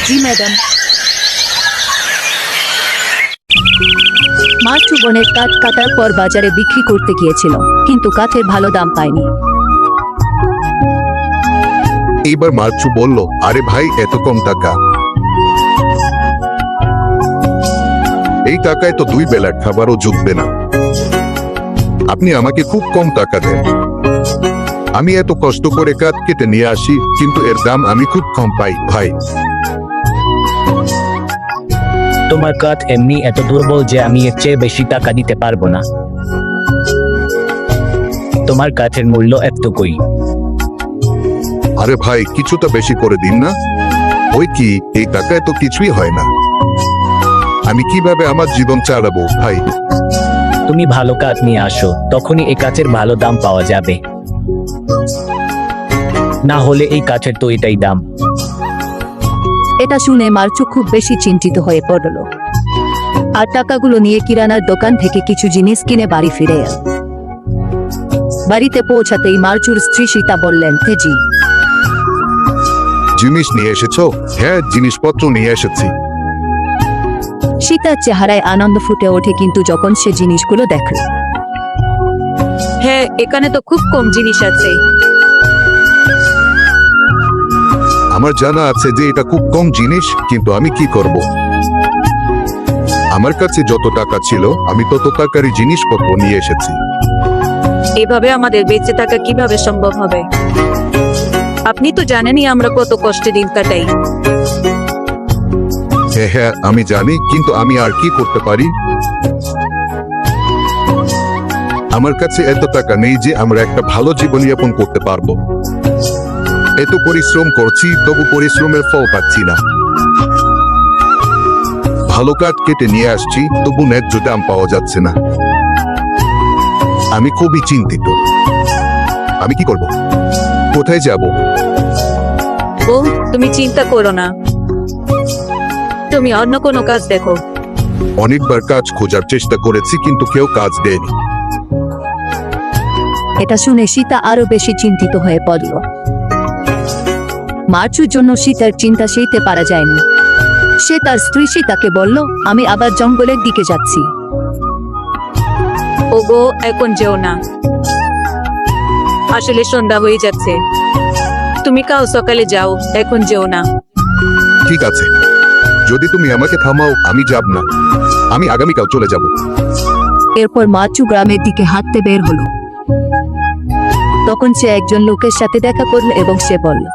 জি madam. মার্চু বনের কাঠ কাটার পর বাজারে বিক্রি করতে গিয়েছিল, কিন্তু কাঠের ভালো দাম পায়নি। এইবার মার্চু বলল, আরে ভাই, এত কম টাকা? এই টাকায় তো 2 বেলার খাবারও জুটবে না। আপনি আমাকে খুব কম টাকা দেন। আমি এত কষ্ট করে কাঠ কেটে নিয়ে আসি, কিন্তু এর দাম আমি খুব কম পাই ভাই। তোমার কাঠ এমনি এত দুর্বল যে আমি এর চেয়ে বেশি টাকা দিতে পারবো না। তোমার কাঠের মূল্য এতটুকুই। আরে ভাই, কিছুটা বেশি করে দিন না। ওই কি, এই টাকায় তো কিছুই হয় না। আমি কিভাবে আমার জীবন চালাবো ভাই? তুমি ভালো কাঠ নিয়ে আসো, তখনই এই কাঠের ভালো দাম পাওয়া যাবে। না হলে এই কাঠের তো এটাই দাম। এটা শুনে মার্চু খুব বেশি চিন্তিত হয়ে পড়ল, আর টাকাগুলো নিয়ে কিরানার দোকান থেকে কিছু জিনিস কিনে বাড়ি ফিরে এল। বাড়িতে পৌঁছাতেই মার্চুর স্ত্রী সীতা বললেন, তেজি, জিনিস নিয়ে এসেছো? হ্যাঁ, জিনিসপত্র নিয়ে এসেছি। সীতার চেহারায় আনন্দ ফুটে ওঠে, কিন্তু যখন সে জিনিসগুলো দেখল, হ্যাঁ, এখানে তো খুব কম জিনিস আছে। আমার জানা আছে যে এটা খুব কম জিনিস, কিন্তু আমি কি করব? আমার কাছে যত টাকা ছিল আমি তত টাকারই জিনিসপত্র নিয়ে এসেছি। এভাবে আমাদের বেঁচে থাকা কিভাবে সম্ভব হবে? আপনি তো জানেনই আমরা কত কষ্টে দিন কাটাই। হ্যাঁ হ্যাঁ, আমি জানি, কিন্তু আমি আর কি করতে পারি? আমার কাছে এত টাকা নেই যে আমরা একটা ভালো জীবনযাপন করতে পারবো। এত পরিশ্রম করছি, তবু পরিশ্রমের ফল পাচ্ছি না। ভালো কাঠ কেটে নিয়ে আসছি, তবু ন্যায্য দাম পাওয়া যাচ্ছে না। আমি খুবই চিন্তিত। আমি কি করব? কোথায় যাব? ও, তুমি চিন্তা করো না, তুমি অন্য কোনো কাজ দেখো। অনেকবার কাজ খোঁজার চেষ্টা করেছি, কিন্তু কেউ কাজ দেয়নি। এটা শুনে সীতা আরো বেশি চিন্তিত হয়ে পড়ল। মার্চুর জন্য সীতার চিন্তা সইতে পারা যায়নি। সে তার স্ত্রী সীতাকে বলল, আমি আবার জঙ্গলের দিকে যাচ্ছি। ওগো, এখন যেও না, আসলে সন্ধ্যা হয়ে যাচ্ছে। তুমি কাল সকালে যাও, এখন যেও না। ঠিক আছে, যদি তুমি আমাকে থামাও আমি যাব না। আমি আগামীকাল চলে যাব। এরপর মার্চু গ্রামের দিকে হাঁটতে বের হলো। তখন সে একজন লোকের সাথে দেখা করল এবং সে বলল,